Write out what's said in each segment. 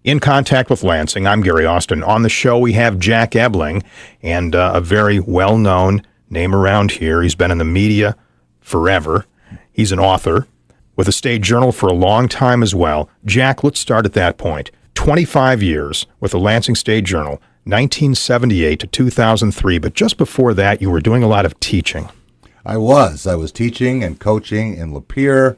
In Contact with Lansing, I'm Gary Austin. On the show, we have Jack Ebling, and a very well-known name around here. He's been in the media forever. He's an author with the State Journal for a long time as well. Jack, let's start at that point. 25 years with the Lansing State Journal, 1978 to 2003, but just before that, you were doing a lot of teaching. I was teaching and coaching in Lapeer.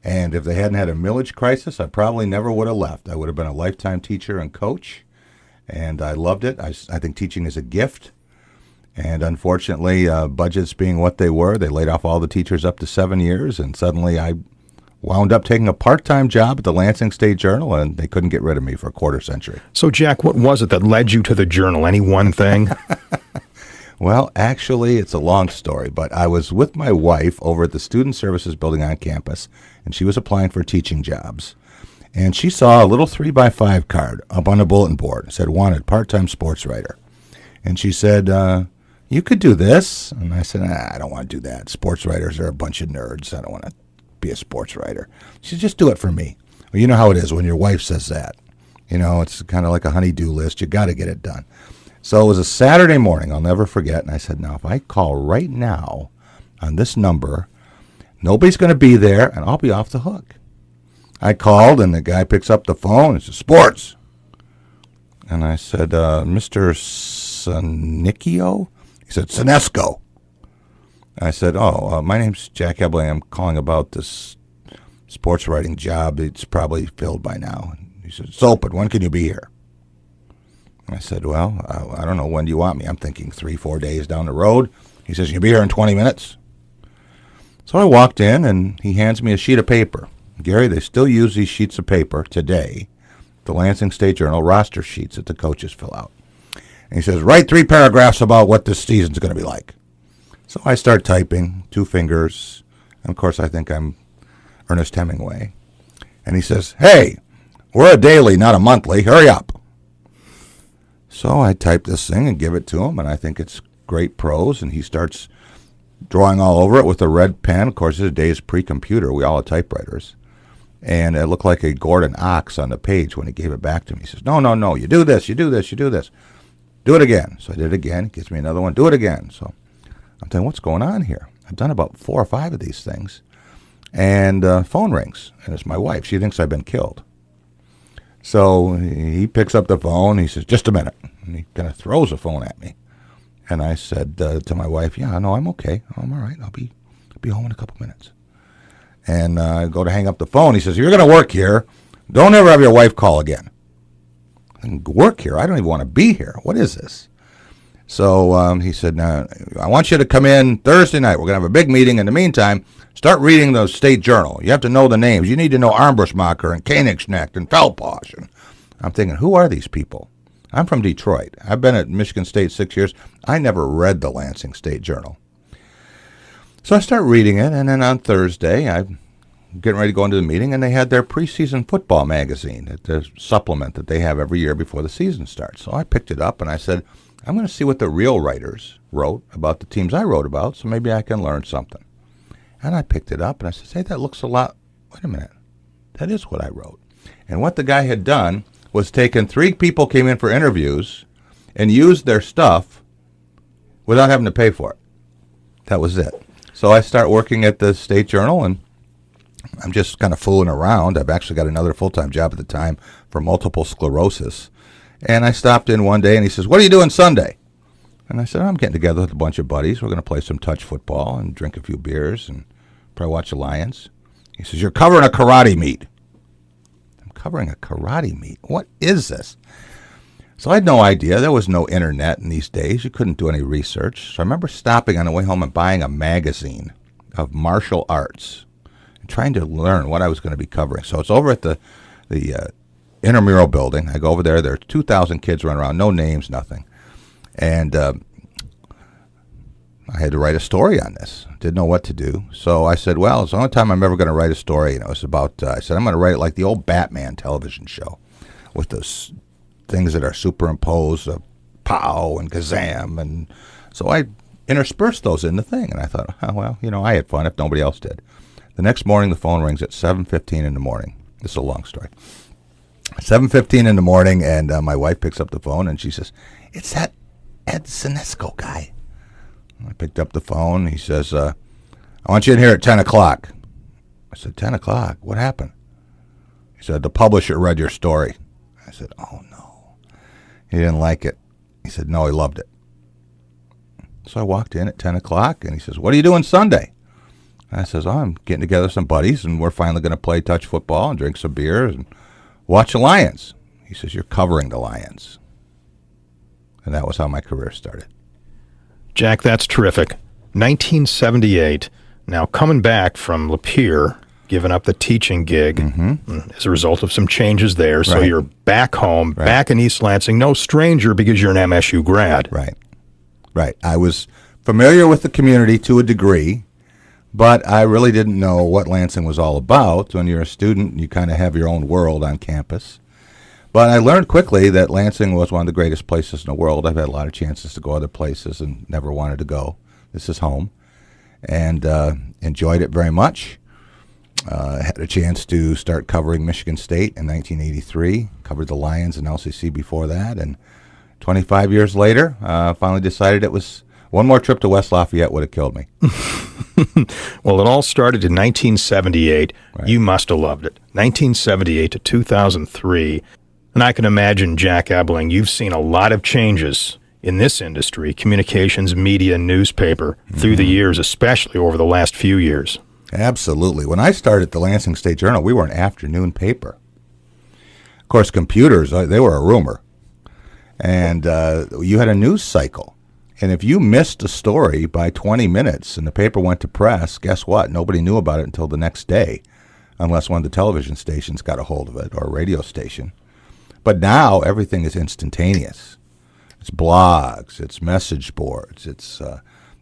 And if they hadn't had a millage crisis, I probably never would have left. I would have been a lifetime teacher and coach, and I loved it. I think teaching is a gift. And unfortunately, budgets being what they were, they laid off all the teachers up to 7 years, and suddenly I wound up taking a part-time job at the Lansing State Journal, and they couldn't get rid of me for a quarter century. So, Jack, what was it that led you to the Journal? Any one thing? Well, actually, it's a long story, but I was with my wife over at the Student Services building on campus, and she was applying for teaching jobs. And she saw a little 3x5 card up on a bulletin board. It said, wanted part-time sports writer. And she said, you could do this. And I said, I don't want to do that. Sports writers are a bunch of nerds. I don't want to be a sports writer. She said, just do it for me. Well, you know how it is when your wife says that. You know, it's kind of like a honey-do list. You got to get it done. So it was a Saturday morning, I'll never forget, and I said, now, if I call right now on this number, nobody's going to be there, and I'll be off the hook. I called, and the guy picks up the phone and says, sports. And I said, Mr. Sonicchio? He said, Sinesco. I said, my name's Jack Ebling. I'm calling about this sports writing job. It's probably filled by now. He said, it's open. When can you be here? I said, well, I don't know. When do you want me? I'm thinking 3-4 days down the road. He says, you'll be here in 20 minutes. So I walked in, and he hands me a sheet of paper. Gary, they still use these sheets of paper today, the Lansing State Journal roster sheets that the coaches fill out. And he says, write 3 paragraphs about what this season's going to be like. So I start typing, 2 fingers. And, of course, I think I'm Ernest Hemingway. And he says, hey, we're a daily, not a monthly. Hurry up. So I type this thing and give it to him, and I think it's great prose, and he starts drawing all over it with a red pen. Of course, this day is pre-computer. We all had typewriters. And it looked like a Gordon ox on the page when he gave it back to me. He says, no, you do this, you do this, you do this. Do it again. So I did it again. He gives me another one. Do it again. So I'm thinking, what's going on here? I've done about 4 or 5 of these things. And phone rings, and it's my wife. She thinks I've been killed. So he picks up the phone. He says, just a minute. And he kind of throws the phone at me. And I said to my wife, yeah, no, I'm okay. I'm all right. I'll be home in a couple minutes. And I go to hang up the phone. He says, you're going to work here. Don't ever have your wife call again. And work here? I don't even want to be here. What is this? So he said, now, I want you to come in Thursday night. We're going to have a big meeting. In the meantime, start reading the State Journal. You have to know the names. You need to know Armbrushmacher and Koenigsegg and Feldposch. And I'm thinking, who are these people? I'm from Detroit. I've been at Michigan State 6 years. I never read the Lansing State Journal. So I start reading it, and then on Thursday, I'm getting ready to go into the meeting, and they had their preseason football magazine, the supplement that they have every year before the season starts. So I picked it up, and I said, I'm going to see what the real writers wrote about the teams I wrote about, so maybe I can learn something. And I picked it up, and I said, hey, that looks a lot. Wait a minute. That is what I wrote. And what the guy had done was taken 3 people came in for interviews and used their stuff without having to pay for it. That was it. So I start working at the State Journal, and I'm just kind of fooling around. I've actually got another full-time job at the time for multiple sclerosis. And I stopped in one day, and he says, what are you doing Sunday? And I said, I'm getting together with a bunch of buddies. We're going to play some touch football and drink a few beers and probably watch the Lions. He says, you're covering a karate meet. I'm covering a karate meet? What is this? So I had no idea. There was no internet in these days. You couldn't do any research. So I remember stopping on the way home and buying a magazine of martial arts and trying to learn what I was going to be covering. So it's over at the intramural building. I go over there. There are 2,000 kids running around, no names, nothing. And I had to write a story on this. Didn't know what to do. So I said, well, it's the only time I'm ever going to write a story. It's about, I said, I'm going to write it like the old Batman television show with those things that are superimposed, pow and kazam. And so I interspersed those in the thing. And I thought, oh, well, I had fun if nobody else did. The next morning, the phone rings at 7:15 in the morning. This is a long story. 7:15 in the morning, and my wife picks up the phone, and she says, "It's that Ed Sinesco guy." I picked up the phone. He says, "I want you in here at 10 o'clock." I said, 10 o'clock? What happened? He said, "The publisher read your story." I said, "Oh, no." He didn't like it. He said, "No, he loved it." So I walked in at 10 o'clock, and he says, "What are you doing Sunday?" And I says, "Oh, I'm getting together with some buddies, and we're finally going to play touch football and drink some beers and watch the Lions." He says, "You're covering the Lions." And that was how my career started. Jack, that's terrific. 1978. Now, coming back from Lapeer, giving up the teaching gig as a result of some changes there. So Right. you're back home, back in East Lansing, no stranger because you're an MSU grad. Right. Right. I was familiar with the community to a degree, but I really didn't know what Lansing was all about. When you're a student, you kind of have your own world on campus. But I learned quickly that Lansing was one of the greatest places in the world. I've had a lot of chances to go other places and never wanted to go. This is home. And enjoyed it very much. Had a chance to start covering Michigan State in 1983. Covered the Lions and LCC before that. And 25 years later, finally decided it was one more trip to West Lafayette would have killed me. Well, it all started in 1978. Right. You must have loved it. 1978 to 2003. And I can imagine, Jack Ebling, you've seen a lot of changes in this industry, communications, media, newspaper, through the years, especially over the last few years. Absolutely. When I started the Lansing State Journal, we were an afternoon paper. Of course, computers, they were a rumor. And you had a news cycle. And if you missed a story by 20 minutes and the paper went to press, guess what? Nobody knew about it until the next day, unless one of the television stations got a hold of it or a radio station. But now everything is instantaneous. It's blogs, it's message boards, it's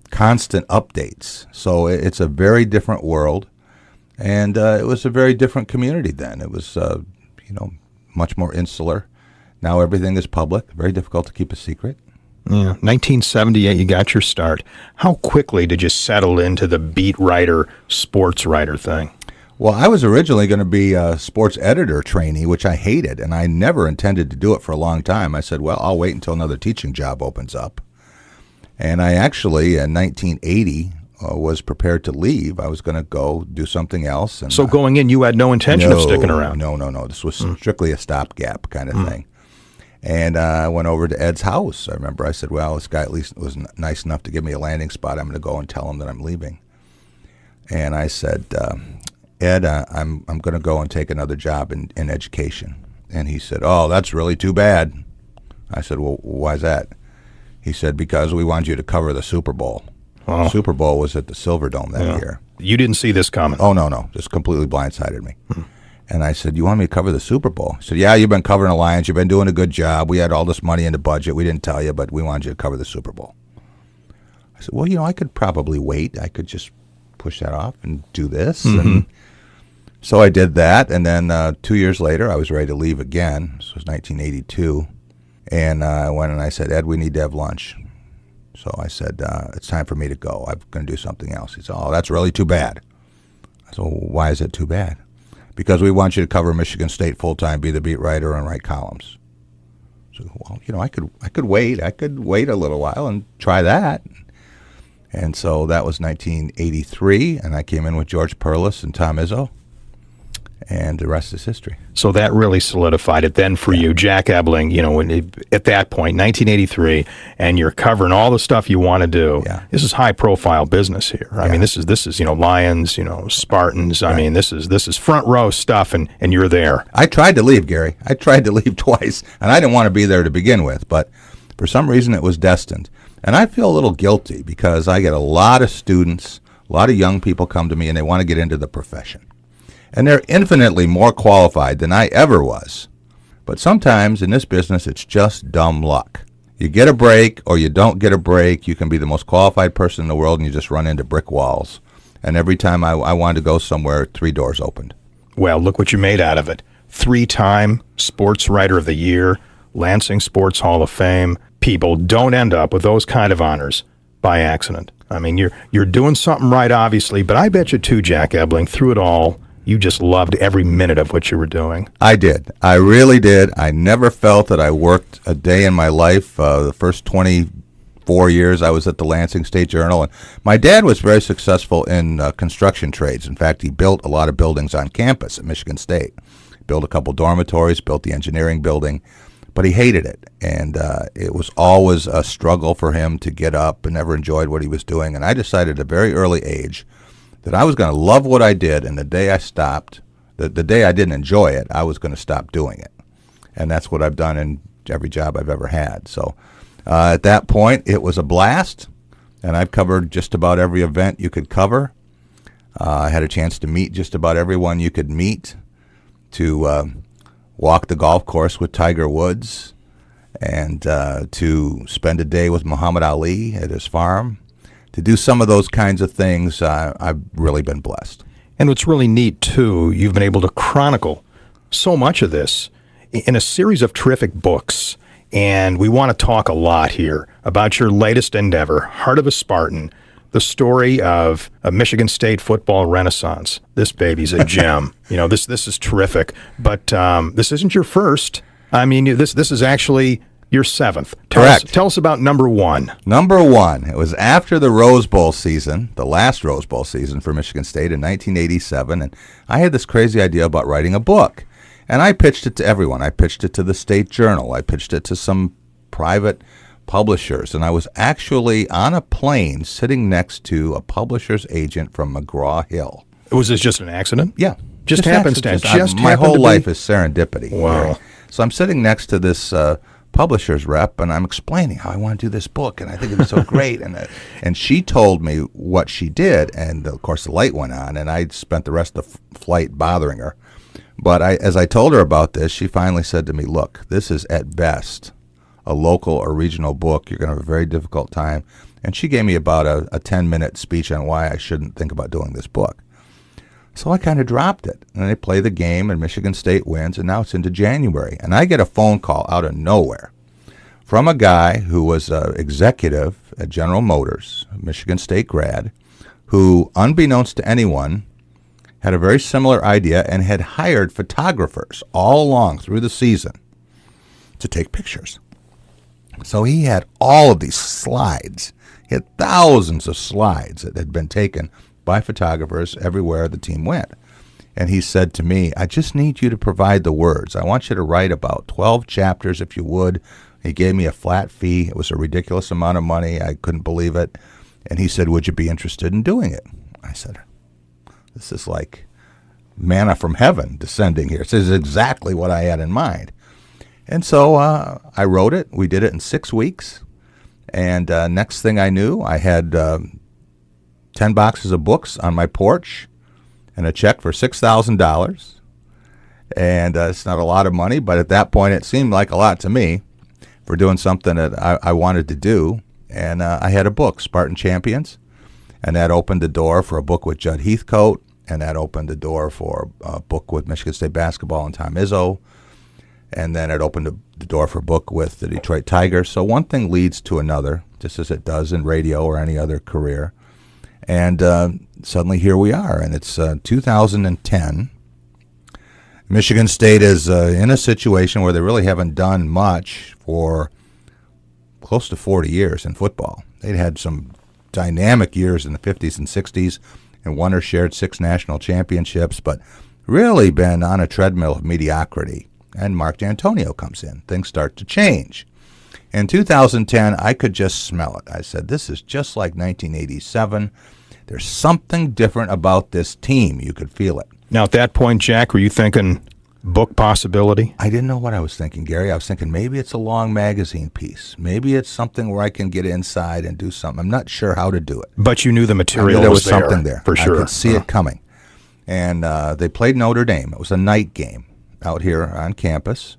constant updates. So it's a very different world. And it was a very different community then. It was, much more insular. Now everything is public, very difficult to keep a secret. Yeah, 1978, you got your start. How quickly did you settle into the beat writer, sports writer thing? Well, I was originally going to be a sports editor trainee, which I hated, and I never intended to do it for a long time. I said, well, I'll wait until another teaching job opens up. And I actually, in 1980, was prepared to leave. I was going to go do something else. And So going in, you had no intention of sticking around? No. This was strictly a stopgap kind of thing. And I went over to Ed's house. I remember I said, well, this guy at least was nice enough to give me a landing spot. I'm going to go and tell him that I'm leaving. And I said, Ed, I'm going to go and take another job in education. And he said, oh, that's really too bad. I said, well, why's that? He said, because we want you to cover the Super Bowl. Oh. The Super Bowl was at the Silverdome that year. You didn't see this coming? Oh, no. Just completely blindsided me. And I said, you want me to cover the Super Bowl? He said, yeah, you've been covering the Lions. You've been doing a good job. We had all this money in the budget. We didn't tell you, but we wanted you to cover the Super Bowl. I said, well, I could probably wait. I could just push that off and do this. And so I did that. And then 2 years later, I was ready to leave again. This was 1982. And I went and I said, Ed, we need to have lunch. So I said, it's time for me to go. I'm going to do something else. He said, oh, that's really too bad. I said, well, why is it too bad? Because we want you to cover Michigan State full-time, be the beat writer, and write columns. So, well, I could wait. I could wait a little while and try that. And so that was 1983, and I came in with George Perlis and Tom Izzo, and the rest is history. So that really solidified it then for you, Jack Ebling, at that point, 1983, and you're covering all the stuff you want to do. Yeah. This is high-profile business here. I mean, this is Lions, Spartans. I mean, this is front row stuff, and you're there. I tried to leave, Gary. I tried to leave twice, and I didn't want to be there to begin with, but for some reason it was destined. And I feel a little guilty because I get a lot of students, a lot of young people come to me, and they want to get into the profession. And they're infinitely more qualified than I ever was. But sometimes in this business, it's just dumb luck. You get a break or you don't get a break. You can be the most qualified person in the world and you just run into brick walls. And every time I wanted to go somewhere, 3 doors opened. Well, look what you made out of it. 3-time Sports Writer of the Year, Lansing Sports Hall of Fame. People don't end up with those kind of honors by accident. I mean, you're doing something right, obviously, but I bet you too, Jack Ebling, through it all, you just loved every minute of what you were doing. I did. I really did. I never felt that I worked a day in my life. The first 24 years I was at the Lansing State Journal. And my dad was very successful in construction trades. In fact, he built a lot of buildings on campus at Michigan State. Built a couple dormitories, built the engineering building, but he hated it. And it was always a struggle for him to get up and never enjoyed what he was doing. And I decided at a very early age that I was going to love what I did, and the day I stopped, the day I didn't enjoy it, I was going to stop doing it. And that's what I've done in every job I've ever had. So at that point, it was a blast, and I've covered just about every event you could cover. I had a chance to meet just about everyone you could meet, to walk the golf course with Tiger Woods, and to spend a day with Muhammad Ali at his farm. To do some of those kinds of things, I've really been blessed. And what's really neat, too, you've been able to chronicle so much of this in a series of terrific books. And we want to talk a lot here about your latest endeavor, Heart of a Spartan, the story of a Michigan State football renaissance. This baby's a gem. This is terrific. But this isn't your first. I mean, this is actually your seventh. Correct. Tell us about number one. Number one, it was after the Rose Bowl season, the last Rose Bowl season for Michigan State in 1987, and I had this crazy idea about writing a book. And I pitched it to everyone. I pitched it to the State Journal. I pitched it to some private publishers, and I was actually on a plane sitting next to a publisher's agent from McGraw-Hill. Was this just an accident? Yeah. Just happenstance. My whole life is serendipity. Wow. Right? So I'm sitting next to this publisher's rep, and I'm explaining how I want to do this book, and I think it's so great. And she told me what she did, and of course the light went on, and I spent the rest of the flight bothering her. But as I told her about this, she finally said to me, look, this is at best a local or regional book. You're going to have a very difficult time. And she gave me about a 10-minute speech on why I shouldn't think about doing this book. So I kind of dropped it. And they play the game, and Michigan State wins, and now it's into January. And I get a phone call out of nowhere from a guy who was an executive at General Motors, a Michigan State grad, who, unbeknownst to anyone, had a very similar idea and had hired photographers all along through the season to take pictures. So he had all of these slides. He had thousands of slides that had been taken by photographers everywhere the team went. And he said to me, I just need you to provide the words. I want you to write about 12 chapters if you would. He gave me a flat fee. It was a ridiculous amount of money. I couldn't believe it. And he said, would you be interested in doing it? I said, this is like manna from heaven descending here. This is exactly what I had in mind. And so I wrote it. We did it in 6 weeks. And next thing I knew, I had 10 boxes of books on my porch and a check for $6,000. And it's not a lot of money, but at that point it seemed like a lot to me for doing something that I wanted to do. And I had a book, Spartan Champions. And that opened the door for a book with Judd Heathcote. And that opened the door for a book with Michigan State basketball and Tom Izzo. And then it opened the door for a book with the Detroit Tigers. So one thing leads to another, just as it does in radio or any other career. And suddenly here we are, and it's 2010. Michigan State is in a situation where they really haven't done much for close to 40 years in football. They'd had some dynamic years in the 50s and 60s and won or shared 6 national championships, but really been on a treadmill of mediocrity. And Mark D'Antonio comes in. Things start to change. In 2010, I could just smell it. I said, this is just like 1987. There's something different about this team. You could feel it. Now, at that point, Jack, were you thinking book possibility? I didn't know what I was thinking, Gary. I was thinking maybe it's a long magazine piece. Maybe it's something where I can get inside and do something. I'm not sure how to do it. But you knew the material there was something there. For sure. I could see it coming. And they played Notre Dame. It was a night game out here on campus.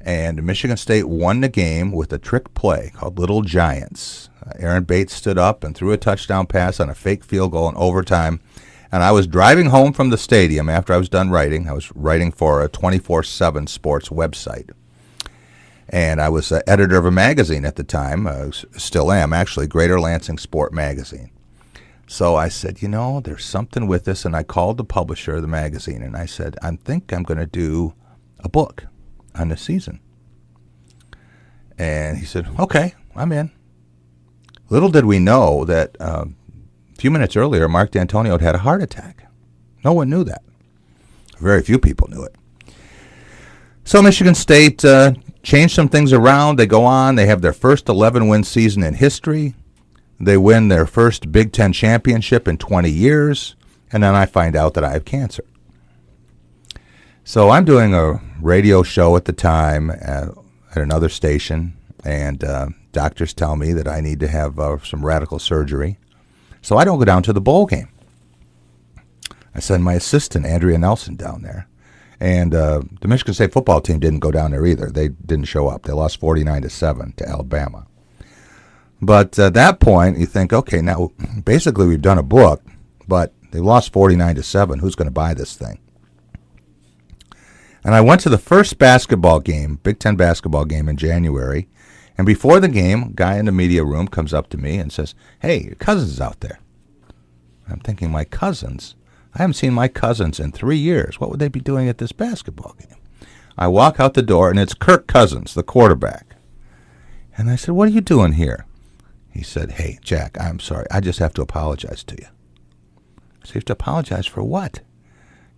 And Michigan State won the game with a trick play called Little Giants. Aaron Bates stood up and threw a touchdown pass on a fake field goal in overtime. And I was driving home from the stadium after I was done writing. I was writing for a 24/7 sports website. And I was editor of a magazine at the time. I still am, actually, Greater Lansing Sport Magazine. So I said, there's something with this, and I called the publisher of the magazine, and I said, I think I'm going to do a book on the season. And he said, okay, I'm in. Little did we know that a few minutes earlier, Mark D'Antonio had a heart attack. No one knew that. Very few people knew it. So Michigan State changed some things around. They go on. They have their first 11-win season in history. They win their first Big Ten championship in 20 years. And then I find out that I have cancer. So I'm doing a radio show at the time at another station, and doctors tell me that I need to have some radical surgery. So I don't go down to the bowl game. I send my assistant, Andrea Nelson, down there. And the Michigan State football team didn't go down there either. They didn't show up. They lost 49-7 to Alabama. But at that point, you think, okay, now basically we've done a book, but they lost 49-7. Who's going to buy this thing? And I went to the first basketball game, Big Ten basketball game in January. And before the game, a guy in the media room comes up to me and says, hey, your cousin's out there. I'm thinking, my cousins? I haven't seen my cousins in 3 years. What would they be doing at this basketball game? I walk out the door, and it's Kirk Cousins, the quarterback. And I said, what are you doing here? He said, hey, Jack, I'm sorry. I just have to apologize to you. I said, you have to apologize for what?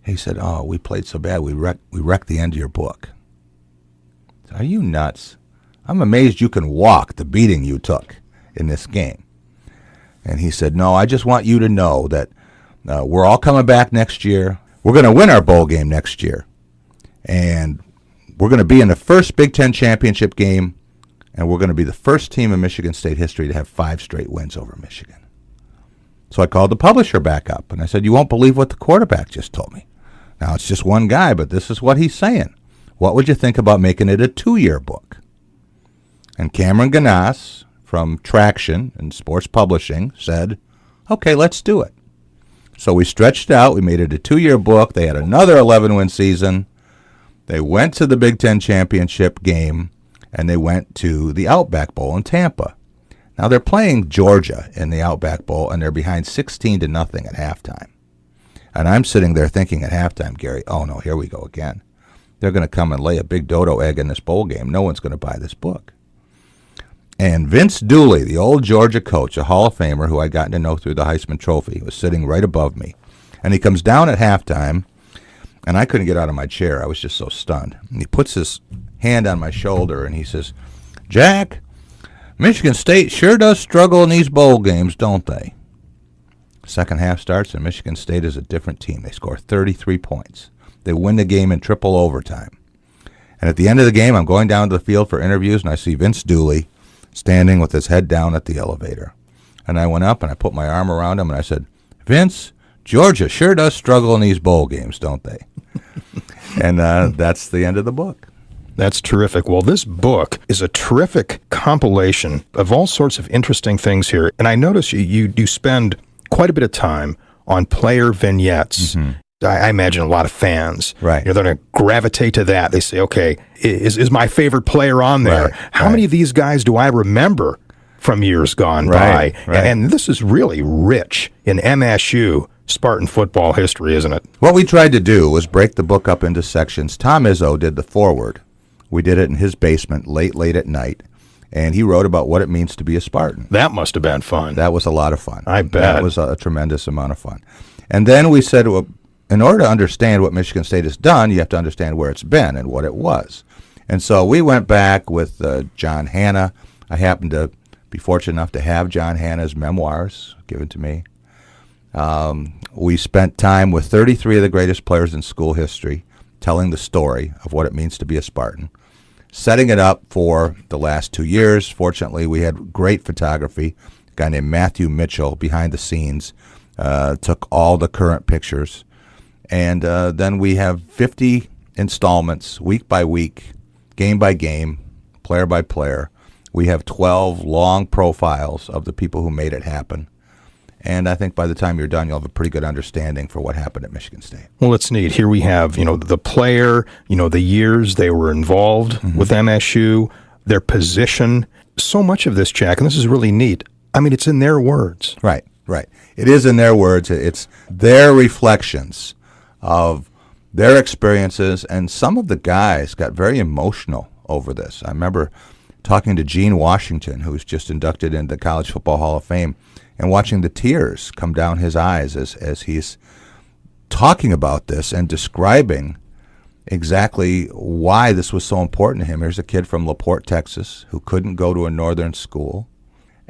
He said, oh, we played so bad, we wrecked the end of your book. I said, are you nuts? I'm amazed you can walk the beating you took in this game. And he said, no, I just want you to know that we're all coming back next year. We're going to win our bowl game next year. And we're going to be in the first Big Ten championship game, and we're going to be the first team in Michigan State history to have 5 straight wins over Michigan. So I called the publisher back up, and I said, you won't believe what the quarterback just told me. Now, it's just one guy, but this is what he's saying. What would you think about making it a 2-year book? And Cameron Ganas from Traction and Sports Publishing said, okay, let's do it. So we stretched it out. We made it a 2-year book. They had another 11-win season. They went to the Big Ten championship game, and they went to the Outback Bowl in Tampa. Now, they're playing Georgia in the Outback Bowl, and they're behind 16-0 at halftime. And I'm sitting there thinking at halftime, Gary, oh, no, here we go again. They're going to come and lay a big dodo egg in this bowl game. No one's going to buy this book. And Vince Dooley, the old Georgia coach, a Hall of Famer who I'd gotten to know through the Heisman Trophy, was sitting right above me. And he comes down at halftime, and I couldn't get out of my chair. I was just so stunned. And he puts his hand on my shoulder, and he says, Jack, Michigan State sure does struggle in these bowl games, don't they? Second half starts, and Michigan State is a different team. They score 33 points. They win the game in triple overtime. And at the end of the game, I'm going down to the field for interviews, and I see Vince Dooley standing with his head down at the elevator. And I went up, and I put my arm around him, and I said, Vince, Georgia sure does struggle in these bowl games, don't they? And that's the end of the book. That's terrific. Well, this book is a terrific compilation of all sorts of interesting things here. And I notice you spend quite a bit of time on player vignettes. Mm-hmm. I imagine a lot of fans. Right. They're going to gravitate to that. They say, okay, is my favorite player on there? Right. How many of these guys do I remember from years gone by? Right. And this is really rich in MSU Spartan football history, isn't it? What we tried to do was break the book up into sections. Tom Izzo did the foreword. We did it in his basement late at night, and he wrote about what it means to be a Spartan. That must have been fun. That was a lot of fun. I bet. That was a tremendous amount of fun. And then we said, well, in order to understand what Michigan State has done, you have to understand where it's been and what it was. And so we went back with John Hanna. I happened to be fortunate enough to have John Hanna's memoirs given to me. We spent time with 33 of the greatest players in school history, telling the story of what it means to be a Spartan, setting it up for the last 2 years. Fortunately, we had great photography. A guy named Matthew Mitchell behind the scenes took all the current pictures. And then we have 50 installments, week by week, game by game, player by player. We have 12 long profiles of the people who made it happen. And I think by the time you're done, you'll have a pretty good understanding for what happened at Michigan State. Well, it's neat. Here we have, the player, the years they were involved with MSU, their position. So much of this, Jack, and this is really neat. I mean, it's in their words. Right. Right. It is in their words. It's their reflections of their experiences, and some of the guys got very emotional over this. I remember talking to Gene Washington, who's just inducted into the College Football Hall of Fame, and watching the tears come down his eyes as he's talking about this and describing exactly why this was so important to him. Here's a kid from LaPorte, Texas, who couldn't go to a northern school,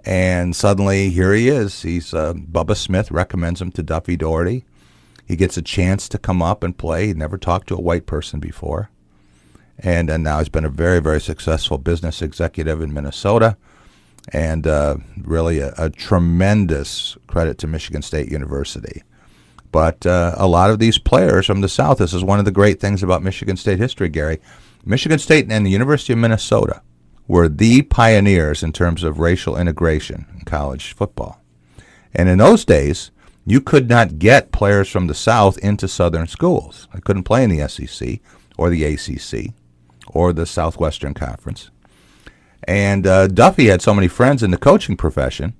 and suddenly here he is. He's Bubba Smith recommends him to Duffy Doherty. He gets a chance to come up and play. He'd never talked to a white person before. And now he's been a very, very successful business executive in Minnesota, and really a tremendous credit to Michigan State University. But a lot of these players from the South, this is one of the great things about Michigan State history, Gary. Michigan State and the University of Minnesota were the pioneers in terms of racial integration in college football. And in those days, you could not get players from the South into Southern schools. They couldn't play in the SEC or the ACC or the Southwestern Conference. And Duffy had so many friends in the coaching profession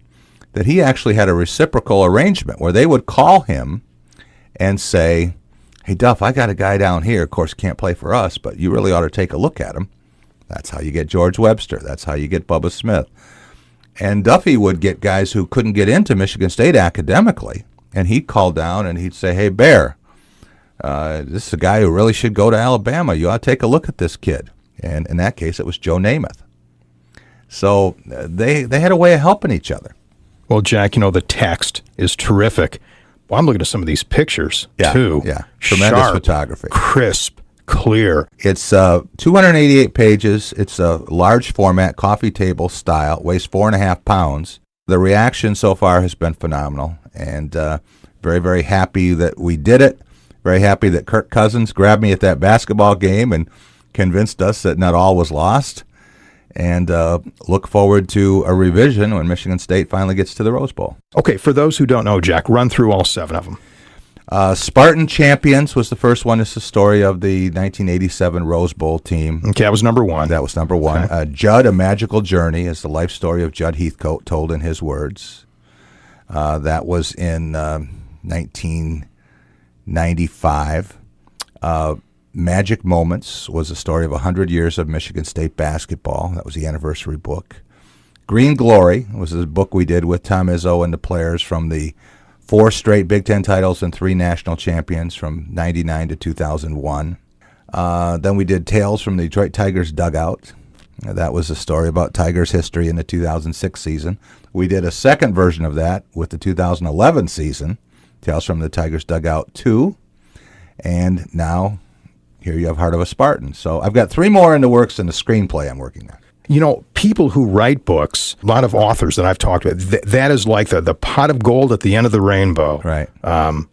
that he actually had a reciprocal arrangement where they would call him and say, hey, Duff, I got a guy down here. Of course, can't play for us, but you really ought to take a look at him. That's how you get George Webster. That's how you get Bubba Smith. And Duffy would get guys who couldn't get into Michigan State academically, and he'd call down and he'd say, hey, Bear, this is a guy who really should go to Alabama. You ought to take a look at this kid. And in that case, it was Joe Namath. So they had a way of helping each other. Well, Jack, the text is terrific. Well, I'm looking at some of these pictures, too. Yeah, tremendous Sharp, photography. Crisp, clear. It's 288 pages. It's a large format, coffee table style, weighs 4.5 pounds. The reaction so far has been phenomenal, and very, very happy that we did it. Very happy that Kirk Cousins grabbed me at that basketball game and convinced us that not all was lost. And look forward to a revision when Michigan State finally gets to the Rose Bowl. Okay, for those who don't know, Jack, run through all 7 of them. Spartan Champions was the first one. It's the story of the 1987 Rose Bowl team. Okay, that was number 1. That was number 1. Okay. Judd, A Magical Journey is the life story of Judd Heathcote told in his words. That was in 1995. Magic Moments was a story of 100 years of Michigan State basketball. That was the anniversary book. Green Glory was a book we did with Tom Izzo and the players from the 4 straight Big Ten titles and 3 national champions from 99 to 2001. Then we did Tales from the Detroit Tigers dugout. That was a story about Tigers history in the 2006 season. We did a second version of that with the 2011 season, Tales from the Tigers dugout 2. And now here you have Heart of a Spartan. So I've got 3 more in the works and a screenplay I'm working on. People who write books, a lot of authors that I've talked with, that is like the pot of gold at the end of the rainbow. Right.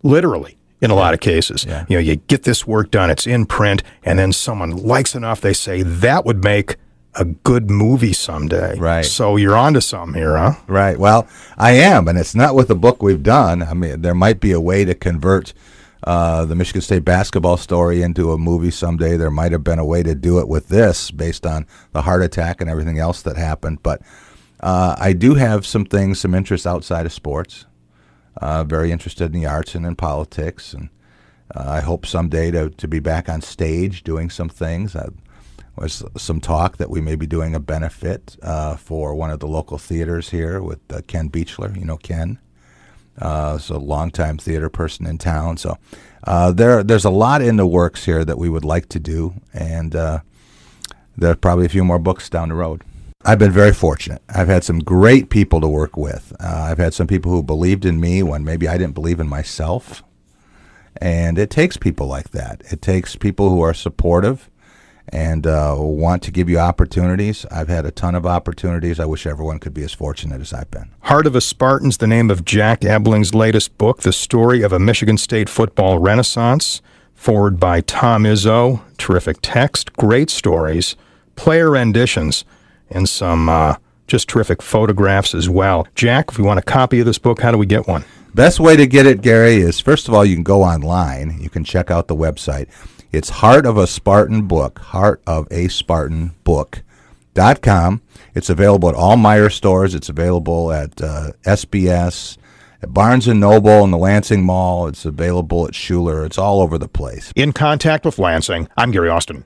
Literally, in a lot of cases. Yeah. You get this work done, it's in print, and then someone likes enough, they say, that would make a good movie someday. Right. So you're onto something here, huh? Right. Well, I am, and it's not with the book we've done. I mean, there might be a way to convert the Michigan State basketball story into a movie someday. There might have been a way to do it with this based on the heart attack and everything else that happened. But I do have some interests outside of sports. Very interested in the arts and in politics. And I hope someday to be back on stage doing some things. Was some talk that we may be doing a benefit for one of the local theaters here with Ken Beachler. You know Ken. So a longtime theater person in town. So there's a lot in the works here that we would like to do, and there are probably a few more books down the road. I've been very fortunate. I've had some great people to work with. I've had some people who believed in me when maybe I didn't believe in myself, and it takes people like that. It takes people who are supportive and want to give you opportunities. I've had a ton of opportunities. I wish everyone could be as fortunate as I've been. Heart of a Spartan's the name of Jack Ebling's latest book, The Story of a Michigan State Football Renaissance, forward by Tom Izzo. Terrific text, great stories, player renditions, and some just terrific photographs as well. Jack, if we want a copy of this book, how do we get one? Best way to get it, Gary, is first of all, you can go online. You can check out the website. It's Heart of a Spartan Book, heartofaspartanbook.com. It's available at all Meijer stores. It's available at SBS at Barnes & Noble and the Lansing Mall. It's available at Schuler. It's all over the place. In Contact with Lansing, I'm Gary Austin.